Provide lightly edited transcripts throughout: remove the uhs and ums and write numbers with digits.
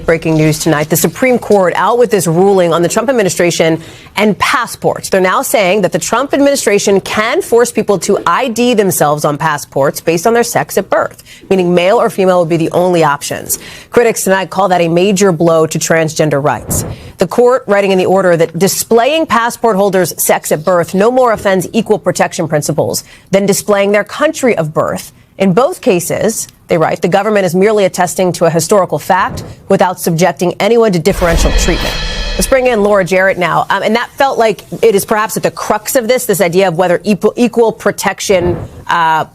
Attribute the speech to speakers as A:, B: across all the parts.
A: Breaking news tonight. The Supreme Court out with this ruling on the Trump administration and passports. They're now saying that the Trump administration can force people to ID themselves on passports based on their sex at birth, meaning male or female would be the only options. Critics tonight call that a major blow to transgender rights. The court writing in the order that displaying passport holders' sex at birth no more offends equal protection principles than displaying their country of birth. In both cases, they write, the government is merely attesting to a historical fact without subjecting anyone to differential treatment. Let's bring in Laura Jarrett now. And that felt like it is perhaps at the crux of this idea of whether equal protection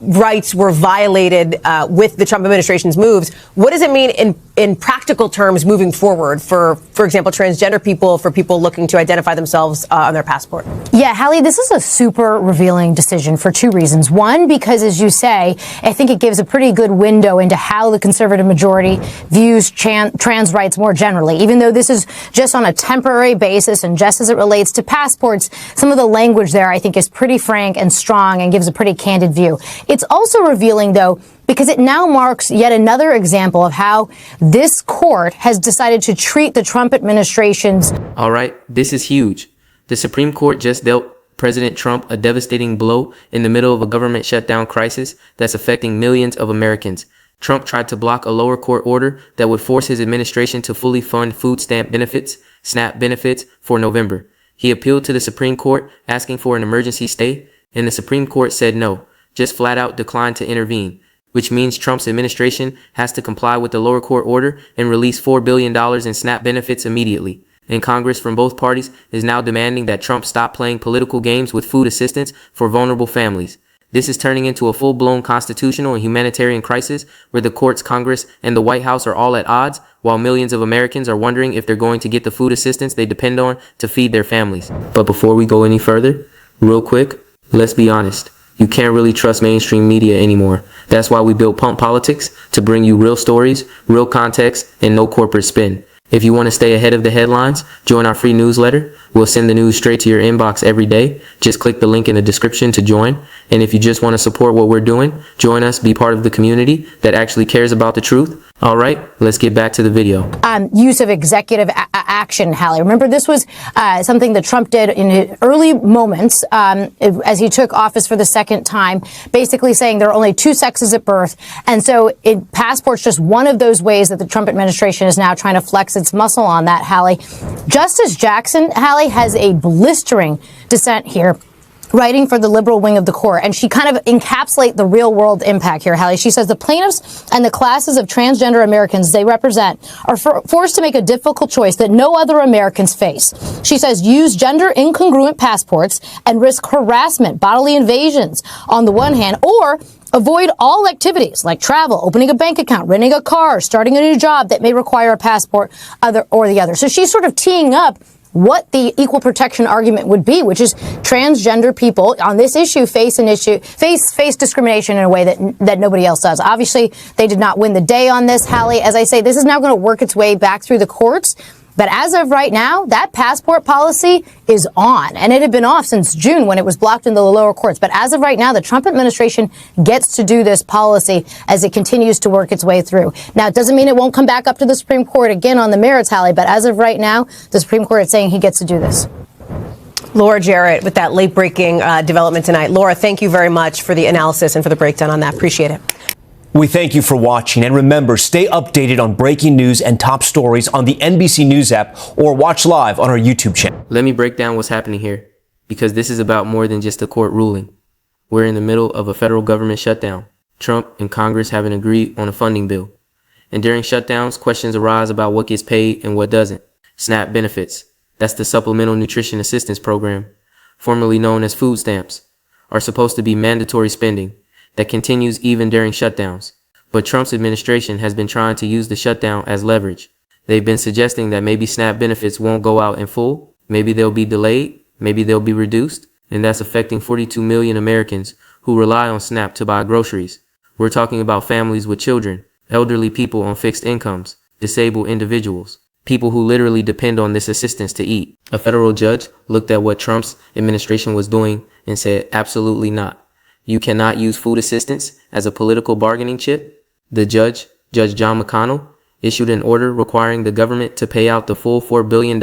A: rights were violated with the Trump administration's moves. What does it mean in practical terms moving forward for example, transgender people, for people looking to identify themselves on their passport?
B: Yeah, Hallie, this is a super revealing decision for two reasons. One, because as you say, I think it gives a pretty good window into how the conservative majority views trans rights more generally. Even though this is just on a temporary basis and just as it relates to passports, some of the language there I think is pretty frank and strong and gives a pretty candid view. It's also revealing, though, because it now marks yet another example of how this court has decided to treat the Trump administration's...
C: All right, this is huge. The Supreme Court just dealt President Trump a devastating blow in the middle of a government shutdown crisis that's affecting millions of Americans. Trump tried to block a lower court order that would force his administration to fully fund food stamp benefits, SNAP benefits, for November. He appealed to the Supreme Court asking for an emergency stay, and the Supreme Court said no, just flat out declined to intervene, which means Trump's administration has to comply with the lower court order and release $4 billion in SNAP benefits immediately. And Congress from both parties is now demanding that Trump stop playing political games with food assistance for vulnerable families. This is turning into a full-blown constitutional and humanitarian crisis where the courts, Congress, and the White House are all at odds, while millions of Americans are wondering if they're going to get the food assistance they depend on to feed their families. But before we go any further, real quick, let's be honest. You can't really trust mainstream media anymore. That's why we built Pump Politics, to bring you real stories, real context, and no corporate spin. If you want to stay ahead of the headlines, join our free newsletter. We'll send the news straight to your inbox every day. Just click the link in the description to join. And if you just want to support what we're doing, join us, be part of the community that actually cares about the truth. All right, let's get back to the video.
B: Use of executive action, Hallie. Remember, this was something that Trump did in his early moments as he took office for the second time, basically saying there are only two sexes at birth. And so passport's just one of those ways that the Trump administration is now trying to flex its muscle on that, Hallie. Justice Jackson, Hallie, has a blistering dissent here, writing for the liberal wing of the court, and she kind of encapsulates the real world impact here, Hallie. She says the plaintiffs and the classes of transgender Americans they represent are forced to make a difficult choice that no other Americans face. She says use gender incongruent passports and risk harassment, bodily invasions on the one hand, or avoid all activities like travel, opening a bank account, renting a car, starting a new job that may require a passport, or the other. So she's sort of teeing up what the equal protection argument would be, which is transgender people on this issue face discrimination in a way that nobody else does. Obviously, they did not win the day on this, Hallie. As I say, this is now going to work its way back through the courts. But as of right now, that passport policy is on. And it had been off since June when it was blocked in the lower courts. But as of right now, the Trump administration gets to do this policy as it continues to work its way through. Now, it doesn't mean it won't come back up to the Supreme Court again on the merits, Hallie. But as of right now, the Supreme Court is saying he gets to do this.
A: Laura Jarrett with that late-breaking development tonight. Laura, thank you very much for the analysis and for the breakdown on that. Appreciate it.
D: We thank you for watching, and remember, stay updated on breaking news and top stories on the NBC News app or watch live on our YouTube channel.
C: Let me break down what's happening here, because this is about more than just a court ruling. We're in the middle of a federal government shutdown. Trump and Congress haven't agreed on a funding bill. And during shutdowns, questions arise about what gets paid and what doesn't. SNAP benefits, that's the Supplemental Nutrition Assistance Program, formerly known as food stamps, are supposed to be mandatory spending that continues even during shutdowns. But Trump's administration has been trying to use the shutdown as leverage. They've been suggesting that maybe SNAP benefits won't go out in full, maybe they'll be delayed, maybe they'll be reduced, and that's affecting 42 million Americans who rely on SNAP to buy groceries. We're talking about families with children, elderly people on fixed incomes, disabled individuals, people who literally depend on this assistance to eat. A federal judge looked at what Trump's administration was doing and said, absolutely not. You cannot use food assistance as a political bargaining chip. The judge, Judge John McConnell, issued an order requiring the government to pay out the full $4 billion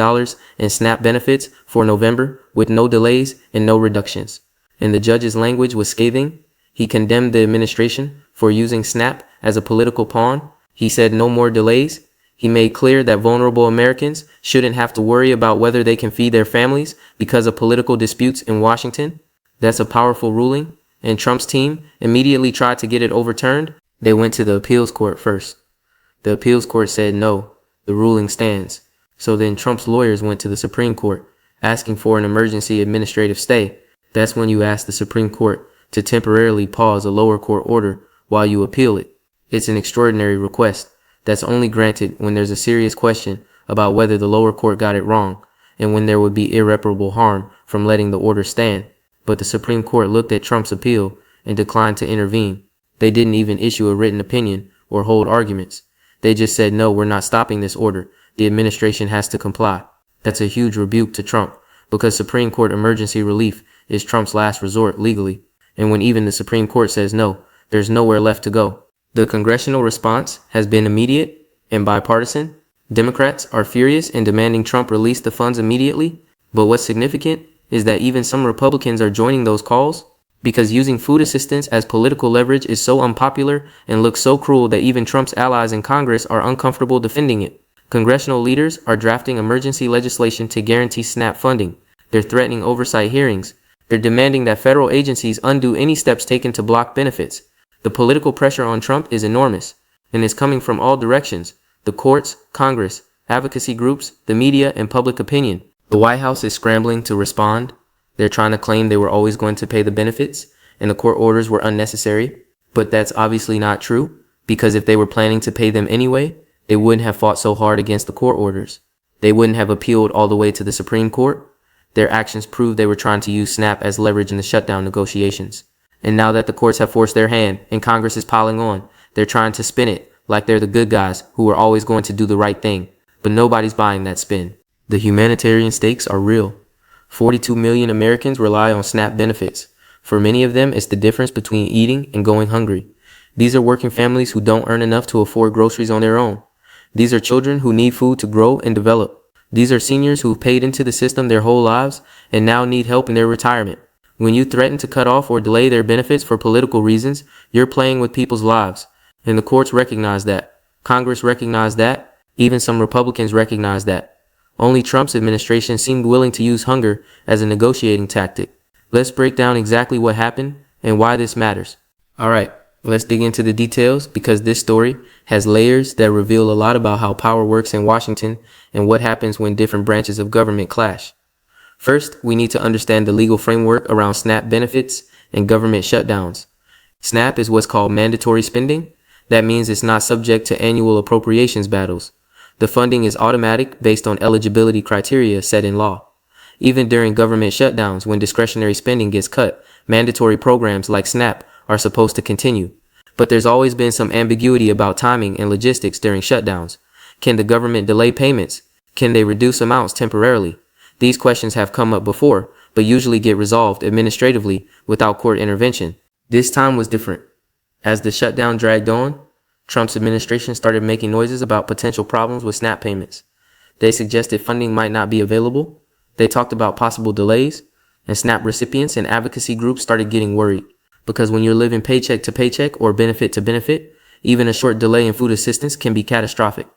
C: in SNAP benefits for November with no delays and no reductions. And the judge's language was scathing. He condemned the administration for using SNAP as a political pawn. He said no more delays. He made clear that vulnerable Americans shouldn't have to worry about whether they can feed their families because of political disputes in Washington. That's a powerful ruling, and Trump's team immediately tried to get it overturned. They went to the appeals court first. The appeals court said no, the ruling stands. So then Trump's lawyers went to the Supreme Court, asking for an emergency administrative stay. That's when you ask the Supreme Court to temporarily pause a lower court order while you appeal it. It's an extraordinary request that's only granted when there's a serious question about whether the lower court got it wrong and when there would be irreparable harm from letting the order stand. But the Supreme Court looked at Trump's appeal and declined to intervene. They didn't even issue a written opinion or hold arguments. They just said, no, we're not stopping this order. The administration has to comply. That's a huge rebuke to Trump because Supreme Court emergency relief is Trump's last resort legally. And when even the Supreme Court says no, there's nowhere left to go. The congressional response has been immediate and bipartisan. Democrats are furious and demanding Trump release the funds immediately. But what's significant is that even some Republicans are joining those calls because using food assistance as political leverage is so unpopular and looks so cruel that even Trump's allies in Congress are uncomfortable defending it. Congressional leaders are drafting emergency legislation to guarantee SNAP funding. They're threatening oversight hearings. They're demanding that federal agencies undo any steps taken to block benefits. The political pressure on Trump is enormous, and is coming from all directions: the courts, Congress, advocacy groups, the media, and public opinion. The White House is scrambling to respond. They're trying to claim they were always going to pay the benefits, and the court orders were unnecessary. But that's obviously not true, because if they were planning to pay them anyway, they wouldn't have fought so hard against the court orders. They wouldn't have appealed all the way to the Supreme Court. Their actions proved they were trying to use SNAP as leverage in the shutdown negotiations. And now that the courts have forced their hand and Congress is piling on, they're trying to spin it like they're the good guys who are always going to do the right thing. But nobody's buying that spin. The humanitarian stakes are real. 42 million Americans rely on SNAP benefits. For many of them, it's the difference between eating and going hungry. These are working families who don't earn enough to afford groceries on their own. These are children who need food to grow and develop. These are seniors who've paid into the system their whole lives and now need help in their retirement. When you threaten to cut off or delay their benefits for political reasons, you're playing with people's lives. And the courts recognize that. Congress recognized that. Even some Republicans recognize that. Only Trump's administration seemed willing to use hunger as a negotiating tactic. Let's break down exactly what happened and why this matters. All right, let's dig into the details because this story has layers that reveal a lot about how power works in Washington and what happens when different branches of government clash. First, we need to understand the legal framework around SNAP benefits and government shutdowns. SNAP is what's called mandatory spending. That means it's not subject to annual appropriations battles. The funding is automatic based on eligibility criteria set in law. Even during government shutdowns, when discretionary spending gets cut, mandatory programs like SNAP are supposed to continue. But there's always been some ambiguity about timing and logistics during shutdowns. Can the government delay payments? Can they reduce amounts temporarily? These questions have come up before, but usually get resolved administratively without court intervention. This time was different. As the shutdown dragged on, Trump's administration started making noises about potential problems with SNAP payments. They suggested funding might not be available. They talked about possible delays, and SNAP recipients and advocacy groups started getting worried. Because when you're living paycheck to paycheck or benefit to benefit, even a short delay in food assistance can be catastrophic.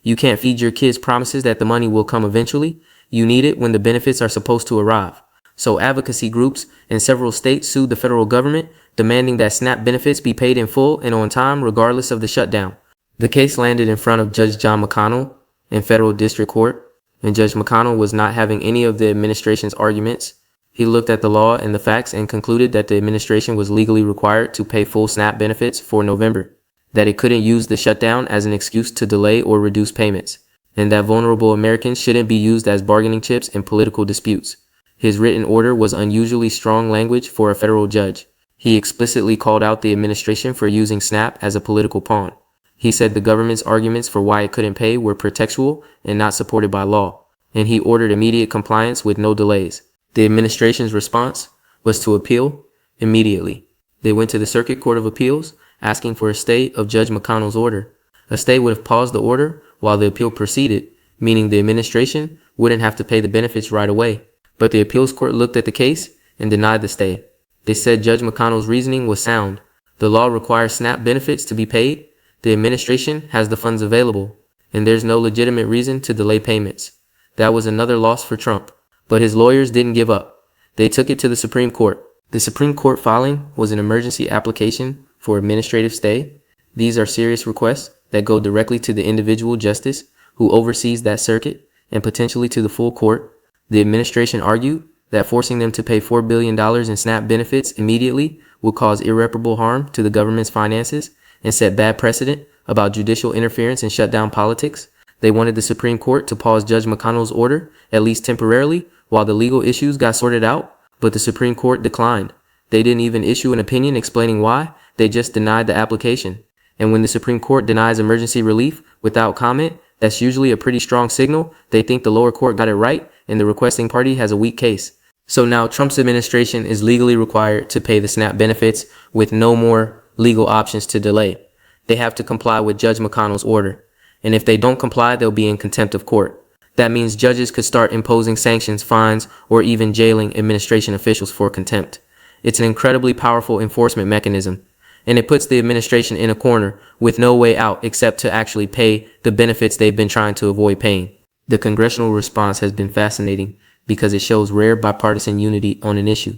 C: You can't feed your kids promises that the money will come eventually. You need it when the benefits are supposed to arrive. So advocacy groups in several states sued the federal government, demanding that SNAP benefits be paid in full and on time regardless of the shutdown. The case landed in front of Judge John McConnell in federal district court, and Judge McConnell was not having any of the administration's arguments. He looked at the law and the facts and concluded that the administration was legally required to pay full SNAP benefits for November, that it couldn't use the shutdown as an excuse to delay or reduce payments, and that vulnerable Americans shouldn't be used as bargaining chips in political disputes. His written order was unusually strong language for a federal judge. He explicitly called out the administration for using SNAP as a political pawn. He said the government's arguments for why it couldn't pay were pretextual and not supported by law, and he ordered immediate compliance with no delays. The administration's response was to appeal immediately. They went to the Circuit Court of Appeals asking for a stay of Judge McConnell's order. A stay would have paused the order while the appeal proceeded, meaning the administration wouldn't have to pay the benefits right away. But the appeals court looked at the case and denied the stay. They said Judge McConnell's reasoning was sound. The law requires SNAP benefits to be paid. The administration has the funds available, and there's no legitimate reason to delay payments. That was another loss for Trump. But his lawyers didn't give up. They took it to the Supreme Court. The Supreme Court filing was an emergency application for administrative stay. These are serious requests that go directly to the individual justice who oversees that circuit and potentially to the full court. The administration argued that forcing them to pay $4 billion in SNAP benefits immediately would cause irreparable harm to the government's finances and set bad precedent about judicial interference and shutdown politics. They wanted the Supreme Court to pause Judge McConnell's order, at least temporarily, while the legal issues got sorted out, but the Supreme Court declined. They didn't even issue an opinion explaining why. They just denied the application. And when the Supreme Court denies emergency relief without comment, that's usually a pretty strong signal. They think the lower court got it right and the requesting party has a weak case. So now Trump's administration is legally required to pay the SNAP benefits with no more legal options to delay. They have to comply with Judge McConnell's order. And if they don't comply, they'll be in contempt of court. That means judges could start imposing sanctions, fines, or even jailing administration officials for contempt. It's an incredibly powerful enforcement mechanism, and it puts the administration in a corner with no way out except to actually pay the benefits they've been trying to avoid paying. The congressional response has been fascinating because it shows rare bipartisan unity on an issue.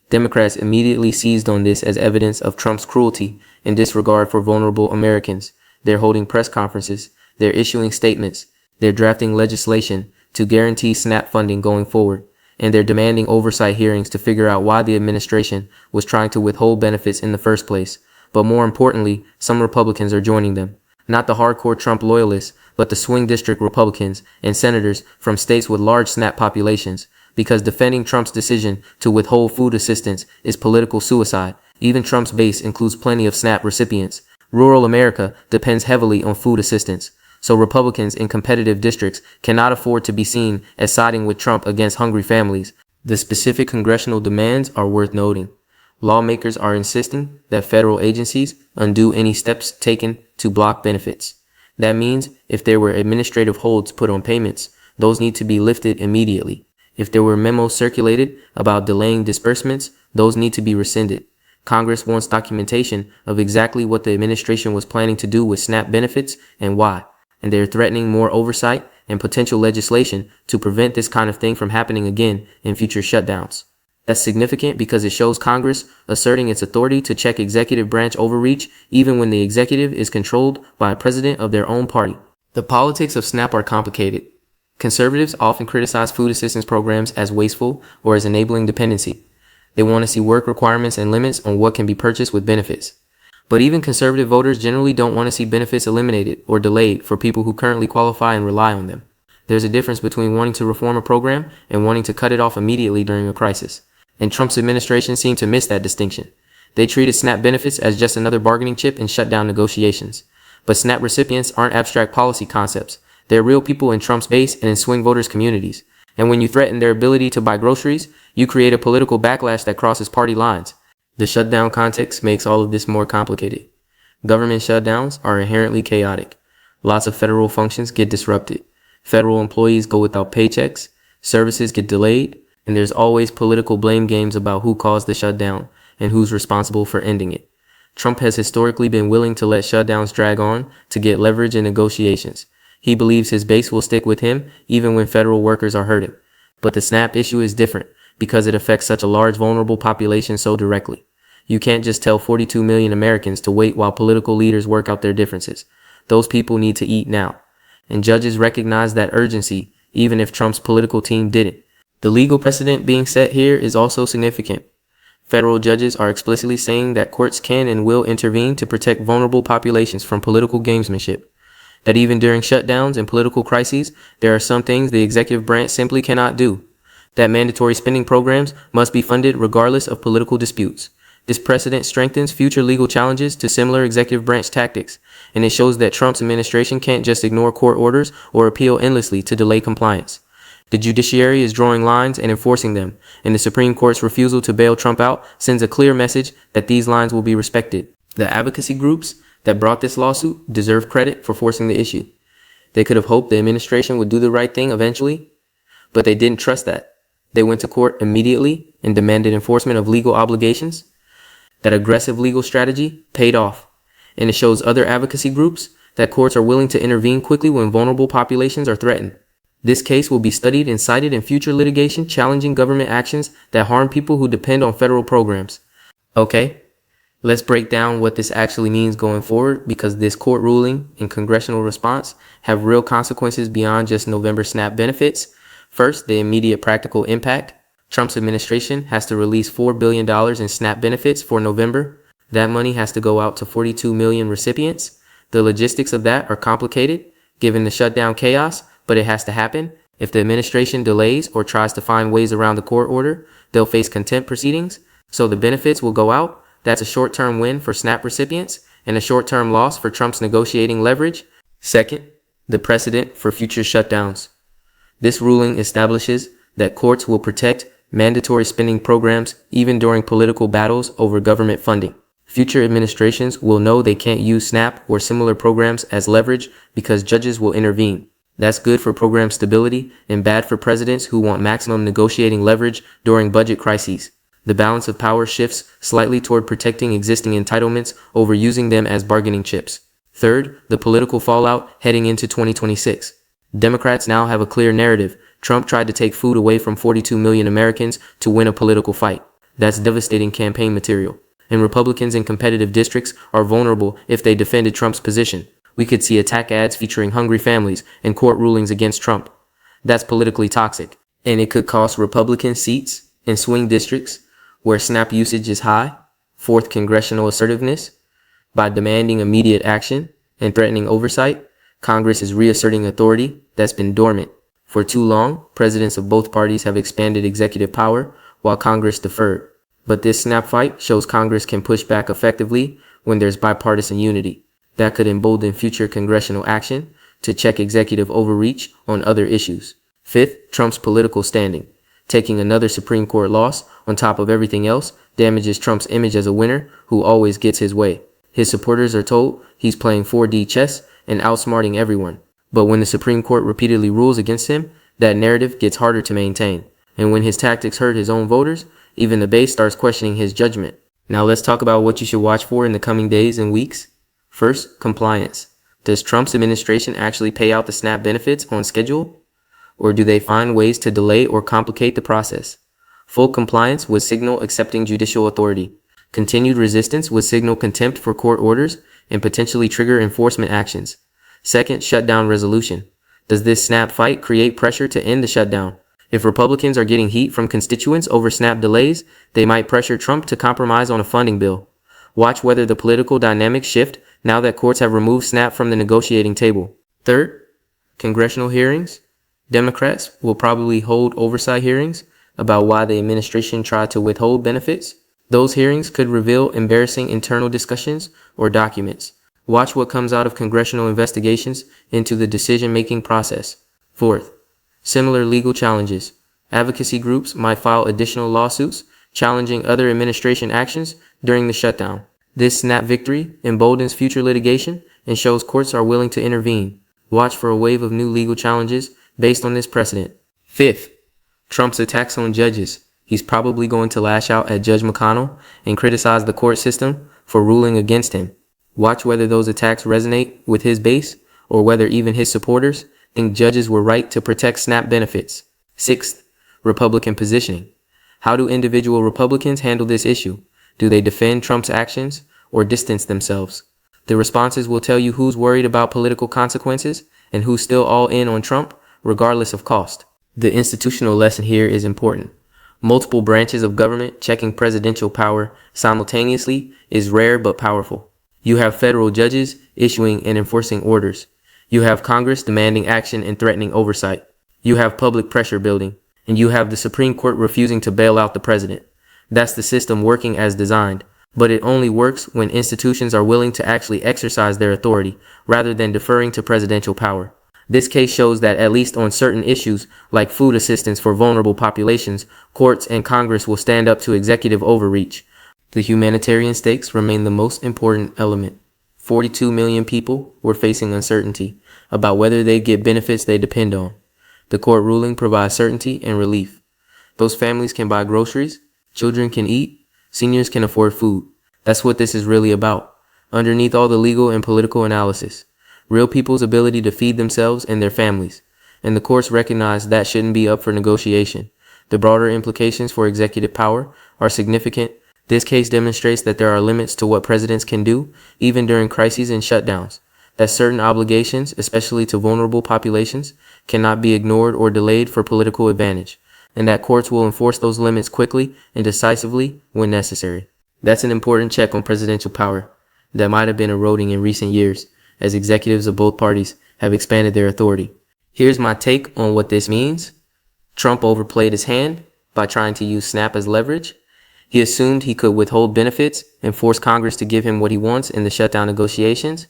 C: Democrats immediately seized on this as evidence of Trump's cruelty and disregard for vulnerable Americans. They're holding press conferences, they're issuing statements, they're drafting legislation to guarantee SNAP funding going forward, and they're demanding oversight hearings to figure out why the administration was trying to withhold benefits in the first place. But more importantly, some Republicans are joining them. Not the hardcore Trump loyalists, but the swing district Republicans and senators from states with large SNAP populations, because defending Trump's decision to withhold food assistance is political suicide. Even Trump's base includes plenty of SNAP recipients. Rural America depends heavily on food assistance, so Republicans in competitive districts cannot afford to be seen as siding with Trump against hungry families. The specific congressional demands are worth noting. Lawmakers are insisting that federal agencies undo any steps taken to block benefits. That means if there were administrative holds put on payments, those need to be lifted immediately. If there were memos circulated about delaying disbursements, those need to be rescinded. Congress wants documentation of exactly what the administration was planning to do with SNAP benefits and why. And they're threatening more oversight and potential legislation to prevent this kind of thing from happening again in future shutdowns. That's significant because it shows Congress asserting its authority to check executive branch overreach even when the executive is controlled by a president of their own party. The politics of SNAP are complicated. Conservatives often criticize food assistance programs as wasteful or as enabling dependency. They want to see work requirements and limits on what can be purchased with benefits. But even conservative voters generally don't want to see benefits eliminated or delayed for people who currently qualify and rely on them. There's a difference between wanting to reform a program and wanting to cut it off immediately during a crisis. And Trump's administration seemed to miss that distinction. They treated SNAP benefits as just another bargaining chip in shutdown negotiations. But SNAP recipients aren't abstract policy concepts. They're real people in Trump's base and in swing voters' communities. And when you threaten their ability to buy groceries, you create a political backlash that crosses party lines. The shutdown context makes all of this more complicated. Government shutdowns are inherently chaotic. Lots of federal functions get disrupted. Federal employees go without paychecks. Services get delayed. And there's always political blame games about who caused the shutdown and who's responsible for ending it. Trump has historically been willing to let shutdowns drag on to get leverage in negotiations. He believes his base will stick with him even when federal workers are hurting. But the SNAP issue is different because it affects such a large vulnerable population so directly. You can't just tell 42 million Americans to wait while political leaders work out their differences. Those people need to eat now. And judges recognize that urgency even if Trump's political team didn't. The legal precedent being set here is also significant. Federal judges are explicitly saying that courts can and will intervene to protect vulnerable populations from political gamesmanship. That even during shutdowns and political crises, there are some things the executive branch simply cannot do. That mandatory spending programs must be funded regardless of political disputes. This precedent strengthens future legal challenges to similar executive branch tactics, and it shows that Trump's administration can't just ignore court orders or appeal endlessly to delay compliance. The judiciary is drawing lines and enforcing them, and the Supreme Court's refusal to bail Trump out sends a clear message that these lines will be respected. The advocacy groups that brought this lawsuit deserve credit for forcing the issue. They could have hoped the administration would do the right thing eventually, but they didn't trust that. They went to court immediately and demanded enforcement of legal obligations. That aggressive legal strategy paid off, and it shows other advocacy groups that courts are willing to intervene quickly when vulnerable populations are threatened. This case will be studied and cited in future litigation challenging government actions that harm people who depend on federal programs. Okay, let's break down what this actually means going forward, because this court ruling and congressional response have real consequences beyond just November SNAP benefits. First, the immediate practical impact. Trump's administration has to release $4 billion in SNAP benefits for November. That money has to go out to 42 million recipients. The logistics of that are complicated given the shutdown chaos, but it has to happen. If the administration delays or tries to find ways around the court order, they'll face contempt proceedings. So the benefits will go out. That's a short-term win for SNAP recipients and a short-term loss for Trump's negotiating leverage. Second, the precedent for future shutdowns. This ruling establishes that courts will protect mandatory spending programs even during political battles over government funding. Future administrations will know they can't use SNAP or similar programs as leverage because judges will intervene. That's good for program stability and bad for presidents who want maximum negotiating leverage during budget crises. The balance of power shifts slightly toward protecting existing entitlements over using them as bargaining chips. Third, the political fallout heading into 2026. Democrats now have a clear narrative. Trump tried to take food away from 42 million Americans to win a political fight. That's devastating campaign material. And Republicans in competitive districts are vulnerable if they defended Trump's position. We could see attack ads featuring hungry families and court rulings against Trump. That's politically toxic, and it could cost Republican seats in swing districts where SNAP usage is high. Fourth, congressional assertiveness. By demanding immediate action and threatening oversight, Congress is reasserting authority that's been dormant. For too long, presidents of both parties have expanded executive power while Congress deferred. But this SNAP fight shows Congress can push back effectively when there's bipartisan unity. That could embolden future congressional action to check executive overreach on other issues. Fifth, Trump's political standing. Taking another Supreme Court loss on top of everything else damages Trump's image as a winner who always gets his way. His supporters are told he's playing 4D chess and outsmarting everyone. But when the Supreme Court repeatedly rules against him, that narrative gets harder to maintain. And when his tactics hurt his own voters, even the base starts questioning his judgment. Now let's talk about what you should watch for in the coming days and weeks. First, compliance. Does Trump's administration actually pay out the SNAP benefits on schedule? Or do they find ways to delay or complicate the process? Full compliance would signal accepting judicial authority. Continued resistance would signal contempt for court orders and potentially trigger enforcement actions. Second, shutdown resolution. Does this SNAP fight create pressure to end the shutdown? If Republicans are getting heat from constituents over SNAP delays, they might pressure Trump to compromise on a funding bill. Watch whether the political dynamics shift now that courts have removed SNAP from the negotiating table. Third, congressional hearings. Democrats will probably hold oversight hearings about why the administration tried to withhold benefits. Those hearings could reveal embarrassing internal discussions or documents. Watch what comes out of congressional investigations into the decision-making process. Fourth, similar legal challenges. Advocacy groups might file additional lawsuits challenging other administration actions during the shutdown. This SNAP victory emboldens future litigation and shows courts are willing to intervene. Watch for a wave of new legal challenges based on this precedent. Fifth, Trump's attacks on judges. He's probably going to lash out at Judge McConnell and criticize the court system for ruling against him. Watch whether those attacks resonate with his base or whether even his supporters think judges were right to protect SNAP benefits. Sixth, Republican positioning. How do individual Republicans handle this issue? Do they defend Trump's actions or distance themselves? The responses will tell you who's worried about political consequences and who's still all in on Trump, regardless of cost. The institutional lesson here is important. Multiple branches of government checking presidential power simultaneously is rare but powerful. You have federal judges issuing and enforcing orders. You have Congress demanding action and threatening oversight. You have public pressure building. And you have the Supreme Court refusing to bail out the president. That's the system working as designed. But it only works when institutions are willing to actually exercise their authority rather than deferring to presidential power. This case shows that at least on certain issues, like food assistance for vulnerable populations, courts and Congress will stand up to executive overreach. The humanitarian stakes remain the most important element. 42 million people were facing uncertainty about whether they'd get benefits they depend on. The court ruling provides certainty and relief. Those families can buy groceries, children can eat, seniors can afford food. That's what this is really about. Underneath all the legal and political analysis, real people's ability to feed themselves and their families. And the courts recognize that shouldn't be up for negotiation. The broader implications for executive power are significant. This case demonstrates that there are limits to what presidents can do, even during crises and shutdowns, that certain obligations, especially to vulnerable populations, cannot be ignored or delayed for political advantage, and that courts will enforce those limits quickly and decisively when necessary. That's an important check on presidential power that might have been eroding in recent years as executives of both parties have expanded their authority. Here's my take on what this means. Trump overplayed his hand by trying to use SNAP as leverage. He assumed he could withhold benefits and force Congress to give him what he wants in the shutdown negotiations,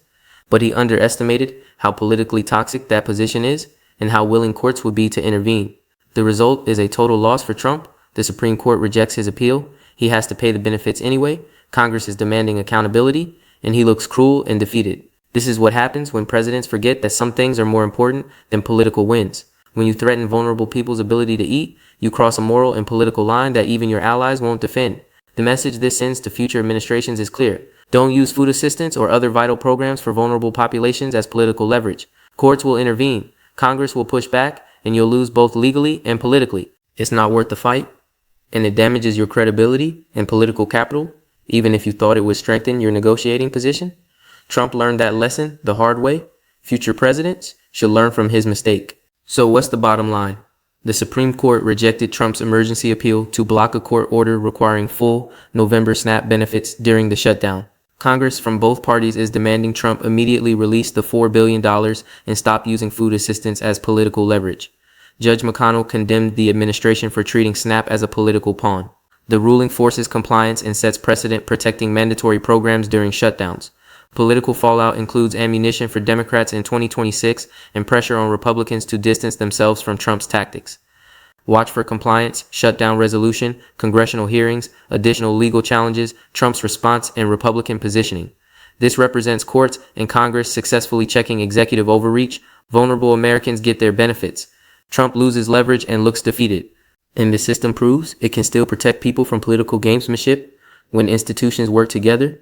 C: but he underestimated how politically toxic that position is and how willing courts would be to intervene. The result is a total loss for Trump. The Supreme Court rejects his appeal. He has to pay the benefits anyway. Congress is demanding accountability, and he looks cruel and defeated. This is what happens when presidents forget that some things are more important than political wins. When you threaten vulnerable people's ability to eat, you cross a moral and political line that even your allies won't defend. The message this sends to future administrations is clear. Don't use food assistance or other vital programs for vulnerable populations as political leverage. Courts will intervene, Congress will push back, and you'll lose both legally and politically. It's not worth the fight, and it damages your credibility and political capital, even if you thought it would strengthen your negotiating position. Trump learned that lesson the hard way. Future presidents should learn from his mistake. So what's the bottom line? The Supreme Court rejected Trump's emergency appeal to block a court order requiring full November SNAP benefits during the shutdown. Congress from both parties is demanding Trump immediately release the $4 billion and stop using food assistance as political leverage. Judge McConnell condemned the administration for treating SNAP as a political pawn. The ruling forces compliance and sets precedent protecting mandatory programs during shutdowns. Political fallout includes ammunition for Democrats in 2026 and pressure on Republicans to distance themselves from Trump's tactics. Watch for compliance, shutdown resolution, congressional hearings, additional legal challenges, Trump's response, and Republican positioning. This represents courts and Congress successfully checking executive overreach. Vulnerable Americans get their benefits. Trump loses leverage and looks defeated. And the system proves it can still protect people from political gamesmanship when institutions work together.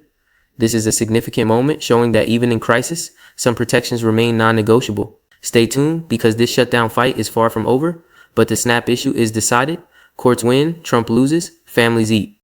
C: This is a significant moment showing that even in crisis, some protections remain non-negotiable. Stay tuned because this shutdown fight is far from over, but the SNAP issue is decided. Courts win, Trump loses, families eat.